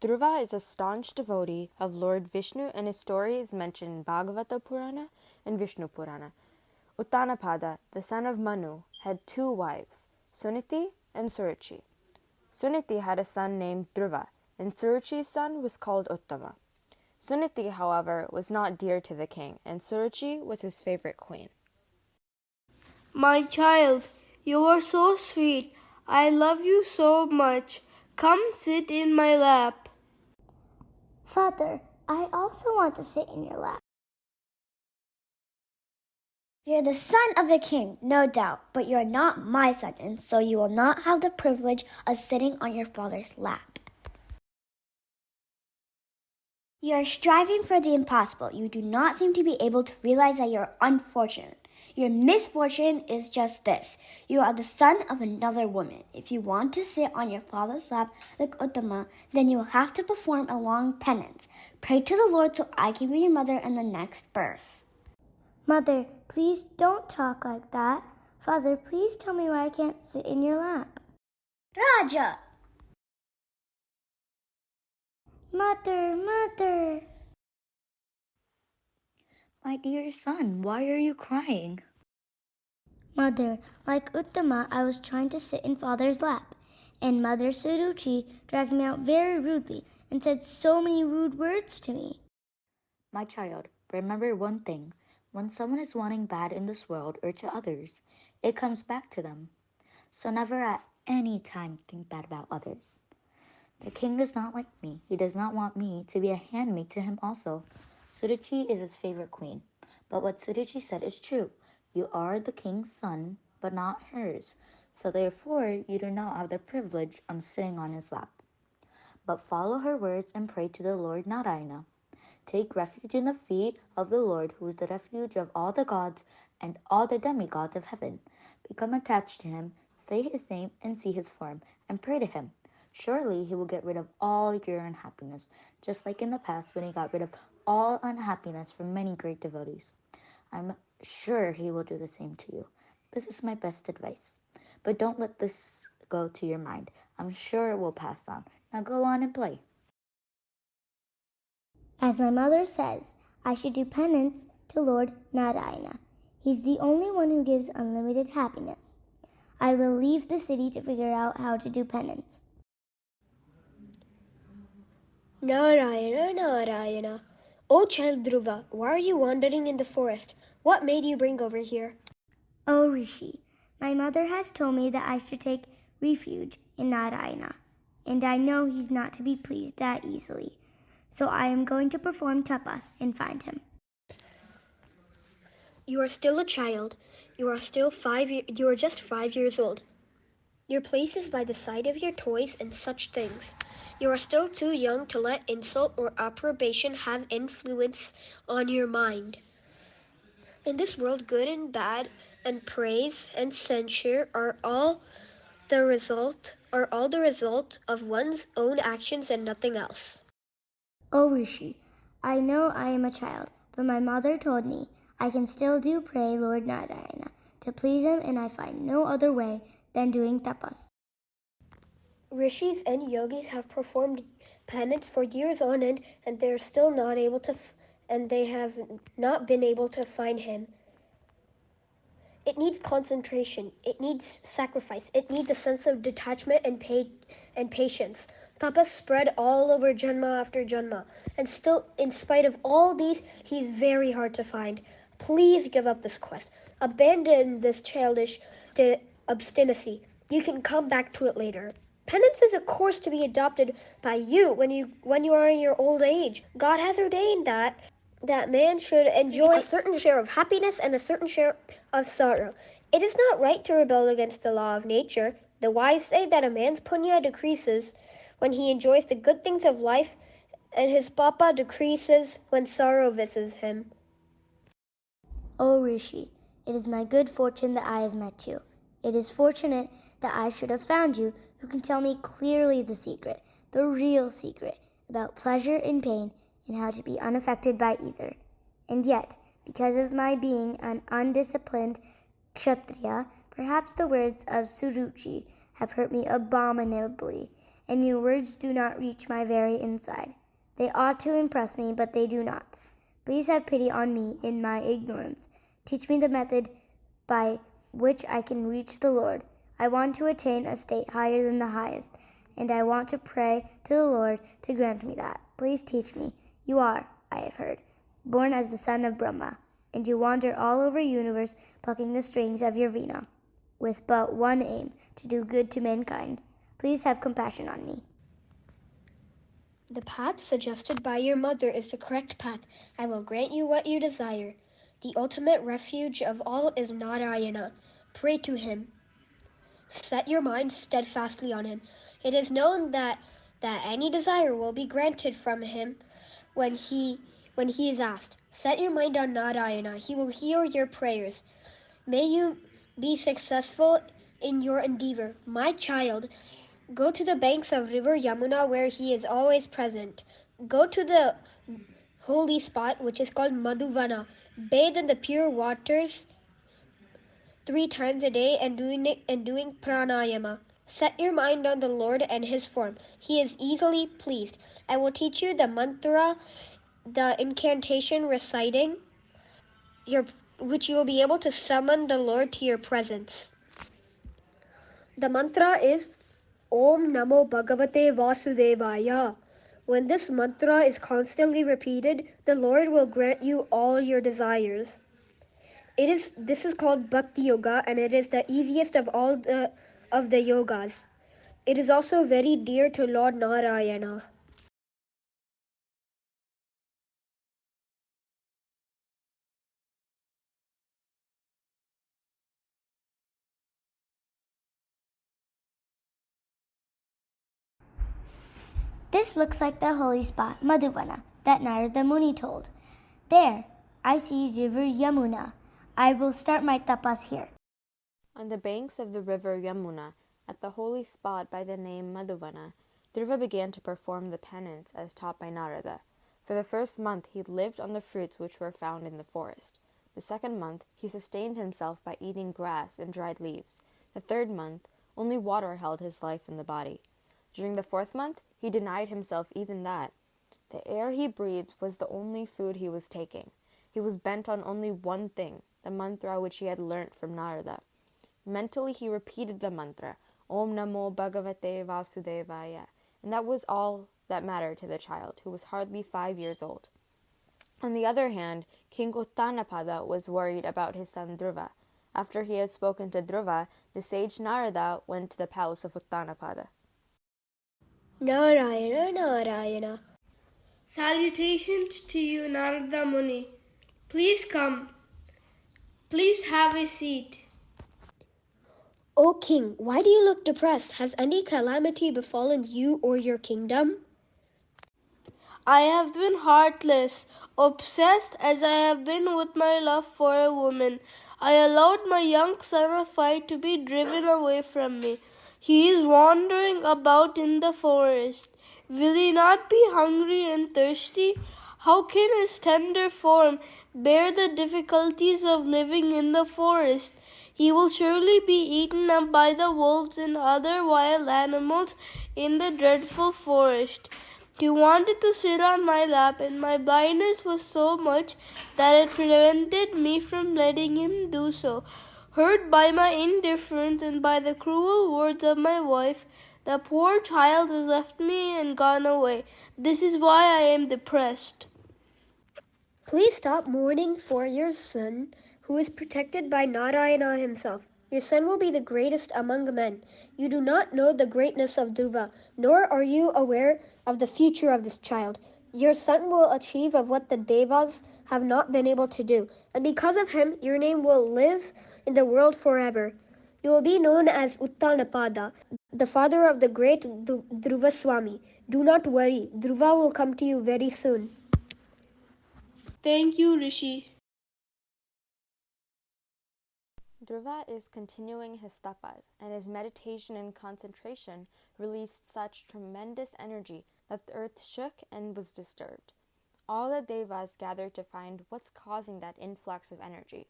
Dhruva is a staunch devotee of Lord Vishnu, and his story is mentioned in Bhagavata Purana and Vishnu Purana. Uttanapada, the son of Manu, had two wives, Suniti and Suruchi. Suniti had a son named Dhruva, and Suruchi's son was called Uttama. Suniti, however, was not dear to the king, and Suruchi was his favorite queen. My child, you are so sweet. I love you so much. Come sit in my lap. Father, I also want to sit in your lap. You're the son of a king, no doubt, but you're not my son, and so you will not have the privilege of sitting on your father's lap. You are striving for the impossible. You do not seem to be able to realize that you're unfortunate. Your misfortune is just this. You are the son of another woman. If you want to sit on your father's lap like Uttama, then you will have to perform a long penance. Pray to the Lord so I can be your mother in the next birth. Mother, please don't talk like that. Father, please tell me why I can't sit in your lap. Raja! Mother! My dear son, why are you crying? Mother, like Uttama, I was trying to sit in father's lap, and Mother Suruchi dragged me out very rudely and said so many rude words to me. My child, remember one thing. When someone is wanting bad in this world or to others, it comes back to them. So never at any time think bad about others. The king is not like me. He does not want me to be a handmaid to him also. Suruchi is his favorite queen. But what Suruchi said is true. You are the king's son, but not hers. So therefore, you do not have the privilege of sitting on his lap. But follow her words and pray to the Lord Narayana. Take refuge in the feet of the Lord, who is the refuge of all the gods and all the demigods of heaven. Become attached to him, say his name and see his form, and pray to him. Surely he will get rid of all your unhappiness, just like in the past when he got rid of all unhappiness from many great devotees. I'm sure he will do the same to you. This is my best advice. But don't let this go to your mind. I'm sure it will pass on. Now go on and play. As my mother says, I should do penance to Lord Narayana. He's the only one who gives unlimited happiness. I will leave the city to figure out how to do penance. Narayana. O child Dhruva, why are you wandering in the forest? What made you bring over here? Oh Rishi, my mother has told me that I should take refuge in Narayana, and I know he's not to be pleased that easily. So I am going to perform tapas and find him. You are still a child. You are just 5 years old. Your place is by the side of your toys and such things. You are still too young to let insult or approbation have influence on your mind. In this world, good and bad and praise and censure are all the result of one's own actions and nothing else. Oh Rishi, I know I am a child, but my mother told me I can still do pray Lord Narayana to please him, and I find no other way than doing tapas. Rishis and yogis have performed penance for years on end, and they are still not able to, and they have not been able to find him. It needs concentration. It needs sacrifice. It needs a sense of detachment and patience. Tapas spread all over Janma after Janma, and still, in spite of all these, he's very hard to find. Please give up this quest. Abandon this childish obstinacy. You can come back to it later. Penance is a course to be adopted by you when you are in your old age. God has ordained that man should enjoy a certain share of happiness and a certain share of sorrow. It is not right to rebel against the law of nature. The wise say that a man's punya decreases when he enjoys the good things of life, and his papa decreases when sorrow visits him. Oh Rishi, it is my good fortune that I have met you. It is fortunate that I should have found you who can tell me clearly the secret, the real secret, about pleasure and pain and how to be unaffected by either. And yet, because of my being an undisciplined kshatriya, perhaps the words of Suruchi have hurt me abominably, and your words do not reach my very inside. They ought to impress me, but they do not. Please have pity on me in my ignorance. Teach me the method by which I can reach the Lord. I want to attain a state higher than the highest, and I want to pray to the Lord to grant me that. Please teach me. You are, I have heard, born as the son of Brahma, and you wander all over the universe plucking the strings of your veena, with but one aim, to do good to mankind. Please have compassion on me. The path suggested by your mother is the correct path. I will grant you what you desire. The ultimate refuge of all is Narayana. Pray to him. Set your mind steadfastly on him. It is known that any desire will be granted from him when he is asked. Set your mind on Narayana. He will hear your prayers. May you be successful in your endeavor. My child, go to the banks of river Yamuna where he is always present. Go to the holy spot which is called Madhuvana. Bathe in the pure waters 3 times a day and doing pranayama. Set your mind on the Lord and his form. He is easily pleased. I will teach you the mantra, the incantation reciting, which you will be able to summon the Lord to your presence. The mantra is Om Namo Bhagavate Vasudevaya. When this mantra is constantly repeated, the Lord will grant you all your desires. This is called Bhakti Yoga, and it is the easiest of all the yogas. It is also very dear to Lord Narayana. This looks like the holy spot, Madhuvana, that Narada Muni told. There, I see river Yamuna. I will start my tapas here. On the banks of the river Yamuna, at the holy spot by the name Madhuvana, Dhruva began to perform the penance as taught by Narada. For the first month he lived on the fruits which were found in the forest. The second month he sustained himself by eating grass and dried leaves. The third month only water held his life in the body. During the fourth month he denied himself even that. The air he breathed was the only food he was taking. He was bent on only one thing, the mantra which he had learnt from Narada. Mentally he repeated the mantra, Om Namo Bhagavate Vasudevaya, and that was all that mattered to the child, who was hardly 5 years old. On the other hand, King Uttanapada was worried about his son Dhruva. After he had spoken to Dhruva, the sage Narada went to the palace of Uttanapada. Narayana, Narayana. Salutations to you, Narada Muni. Please come. Please have a seat. O king, why do you look depressed? Has any calamity befallen you or your kingdom? I have been heartless, obsessed as I have been with my love for a woman. I allowed my young son of 5 to be driven away from me. He is wandering about in the forest. Will he not be hungry and thirsty? How can his tender form bear the difficulties of living in the forest? He will surely be eaten up by the wolves and other wild animals in the dreadful forest. He wanted to sit on my lap, and my blindness was so much that it prevented me from letting him do so. Hurt by my indifference and by the cruel words of my wife, the poor child has left me and gone away. This is why I am depressed. Please stop mourning for your son, who is protected by Narayana himself. Your son will be the greatest among men. You do not know the greatness of Dhruva, nor are you aware of the future of this child. Your son will achieve of what the Devas have not been able to do, and because of him, your name will live in the world forever. You will be known as Uttanapada, the father of the great Dhruva Swami. Do not worry, Dhruva will come to you very soon. Thank you, Rishi. Dhruva is continuing his tapas, and his meditation and concentration released such tremendous energy that the earth shook and was disturbed. All the devas gathered to find what's causing that influx of energy.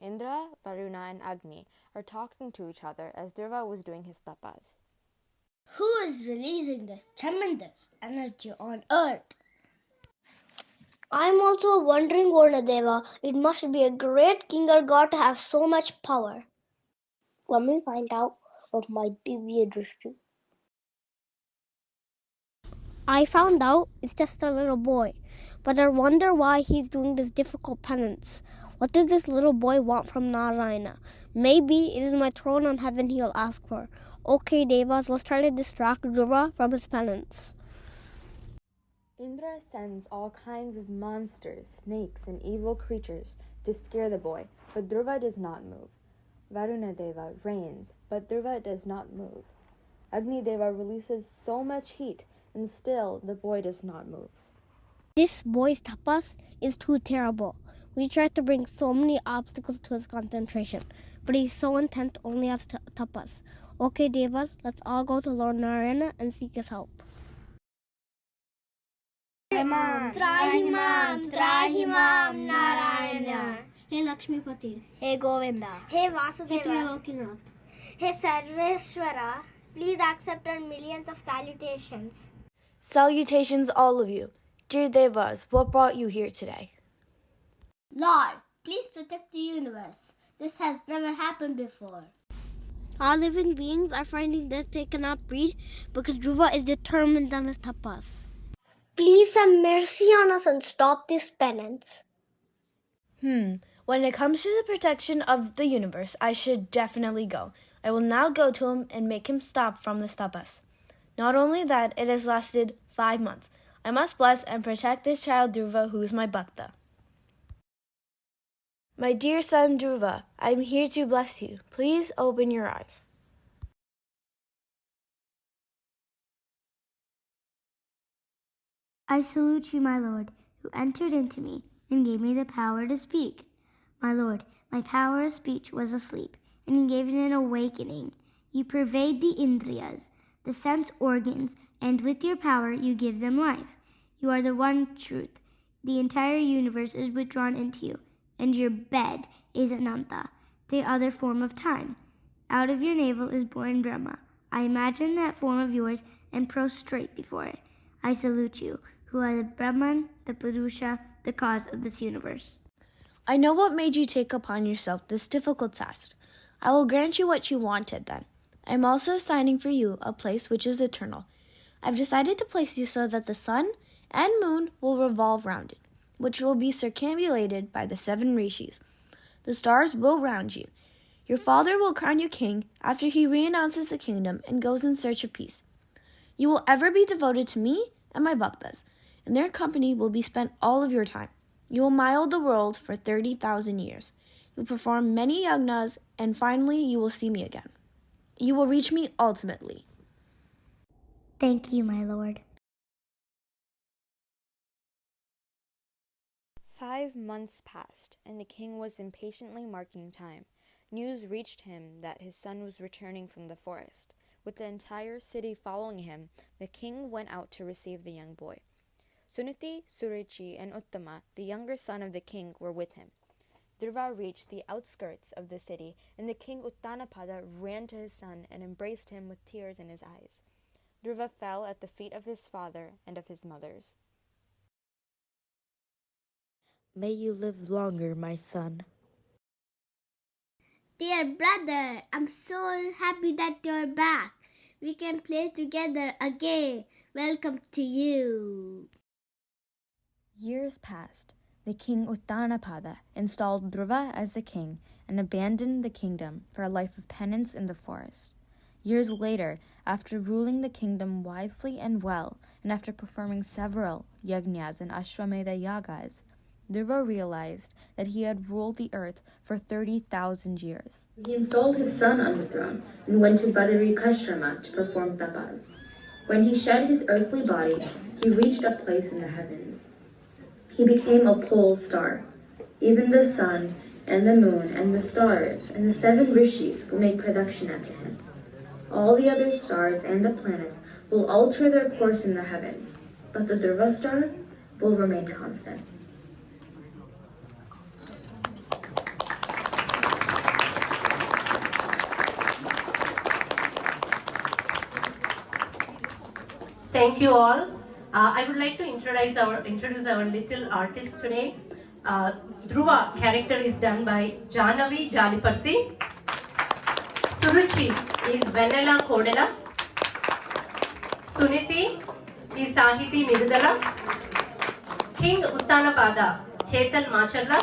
Indra, Varuna, and Agni are talking to each other as Dhruva was doing his tapas. Who is releasing this tremendous energy on earth? I'm also wondering, Varnadeva, it must be a great king or god to have so much power. Let me find out of my Divya Drishti. I found out it's just a little boy, but I wonder why he's doing this difficult penance. What does this little boy want from Narayana? Maybe it is my throne on heaven he'll ask for. Okay, Devas, let's try to distract Dhruva from his penance. Indra sends all kinds of monsters, snakes, and evil creatures to scare the boy, but Dhruva does not move. Varunadeva rains, but Dhruva does not move. Agnideva releases so much heat, and still the boy does not move. This boy's tapas is too terrible. We tried to bring so many obstacles to his concentration, but he's so intent only has tapas. Okay, Devas, let's all go to Lord Narayana and seek his help. Trahimam, Narayana. Hey Lakshmipati. Hey Govinda. Hey Hey Vasudeva. Trilokinath. Hey Sarveshwara. Please accept our millions of salutations. Salutations, all of you. Dear Devas, what brought you here today? Lord, please protect the universe. This has never happened before. All living beings are finding that they cannot breed because Dhruva is determined on his tapas. Please have mercy on us and stop this penance. When it comes to the protection of the universe, I should definitely go. I will now go to him and make him stop from this tapas. Not only that, it has lasted 5 months. I must bless and protect this child Dhruva, who is my bhakta. My dear son Dhruva, I am here to bless you. Please open your eyes. I salute you, my Lord, who entered into me and gave me the power to speak. My Lord, my power of speech was asleep, and you gave it an awakening. You pervade the indriyas, the sense organs, and with your power you give them life. You are the one truth. The entire universe is withdrawn into you, and your bed is Ananta, the other form of time. Out of your navel is born Brahma. I imagine that form of yours and prostrate before it. I salute you, who are the Brahman, the Purusha, the cause of this universe. I know what made you take upon yourself this difficult task. I will grant you what you wanted then. I am also assigning for you a place which is eternal. I've decided to place you so that the sun and moon will revolve round it, which will be circumambulated by the 7 rishis. The stars will round you. Your father will crown you king after he renounces the kingdom and goes in search of peace. You will ever be devoted to me and my bhaktas. In their company will be spent all of your time. You will mile the world for 30,000 years. You will perform many yagnas, and finally you will see me again. You will reach me ultimately. Thank you, my Lord. 5 months passed, and the king was impatiently marking time. News reached him that his son was returning from the forest. With the entire city following him, the king went out to receive the young boy. Sunuti, Surichi, and Uttama, the younger son of the king, were with him. Dhruva reached the outskirts of the city, and the king Uttanapada ran to his son and embraced him with tears in his eyes. Dhruva fell at the feet of his father and of his mothers. May you live longer, my son. Dear brother, I'm so happy that you're back. We can play together again. Welcome to you. Years passed. The king Uttanapada installed Dhruva as the king and abandoned the kingdom for a life of penance in the forest. Years later, after ruling the kingdom wisely and well, and after performing several yajnas and ashwamedha yagas, Dhruva realized that he had ruled the earth for 30,000 years. He installed his son on the throne and went to Badarikashrama to perform tapas. When he shed his earthly body, he reached a place in the heavens. He became a pole star. Even the sun and the moon and the stars and the 7 rishis will make pradakshina to him. All the other stars and the planets will alter their course in the heavens, but the Dhruva star will remain constant. Thank you all. I would like to introduce our little artist today. Dhruva character is done by Janavi Jaliparthi. Suruchi is Vanilla Kodela. Suniti is Sahiti Nidudala. King Uttanapada Chetan Machalla.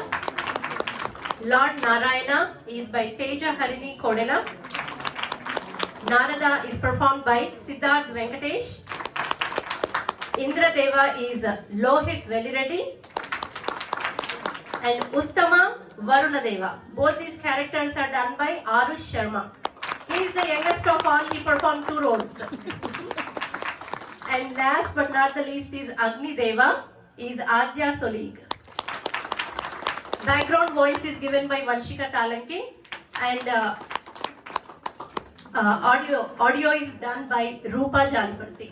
Lord Narayana is by Teja Harini Kodela. Narada is performed by Siddharth Venkatesh. Indradeva is Lohit Velireddy. And Uttama Varunadeva. Both these characters are done by Arush Sharma. He is the youngest of all. He performed 2 roles. And last but not the least is Agni Deva. Is Adya Solig. Background voice is given by Vanshika Talanki. And audio is done by Rupa Jaliparthi.